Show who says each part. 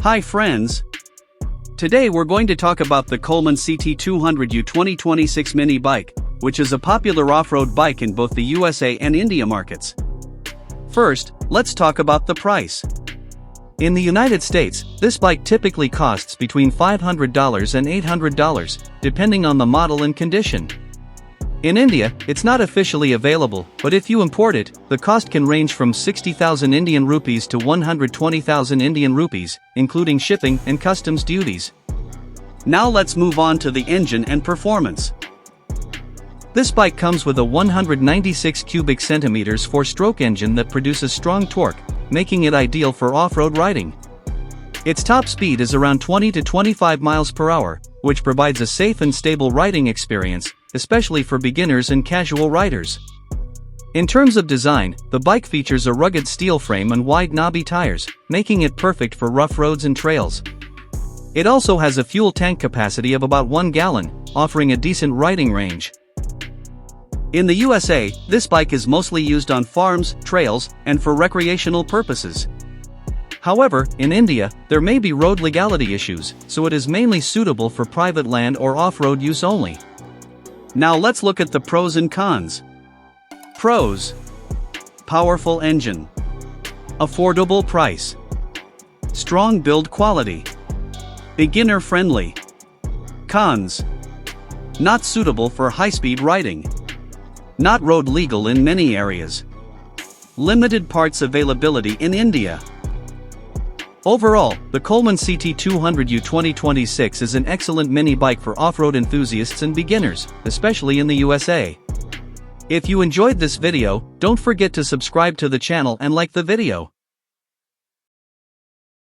Speaker 1: Hi friends! Today we're going to talk about the Coolman CT200U 2026 mini bike, which is a popular off-road bike in both the USA and India markets. First, let's talk about the price. In the United States, this bike typically costs between $500 and $800, depending on the model and condition. In India, it's not officially available, but if you import it, the cost can range from 60,000 Indian rupees to 120,000 Indian rupees, including shipping and customs duties. Now let's move on to the engine and performance. This bike comes with a 196 cubic centimeters 4-stroke engine that produces strong torque, making it ideal for off-road riding. Its top speed is around 20 to 25 miles per hour, which provides a safe and stable riding experience, especially for beginners and casual riders. In terms of design, the bike features a rugged steel frame and wide knobby tires, making it perfect for rough roads and trails. It also has a fuel tank capacity of about 1 gallon, offering a decent riding range. In the USA, this bike is mostly used on farms, trails, and for recreational purposes. However, in India, there may be road legality issues, so it is mainly suitable for private land or off-road use only. Now let's look at the pros and cons. Pros: powerful engine, affordable price, strong build quality, beginner friendly. Cons: not suitable for high-speed riding, not road legal in many areas, limited parts availability in India. Overall, the Coolman CT200U 2026 is an excellent mini bike for off-road enthusiasts and beginners, especially in the USA. If you enjoyed this video, don't forget to subscribe to the channel and like the video.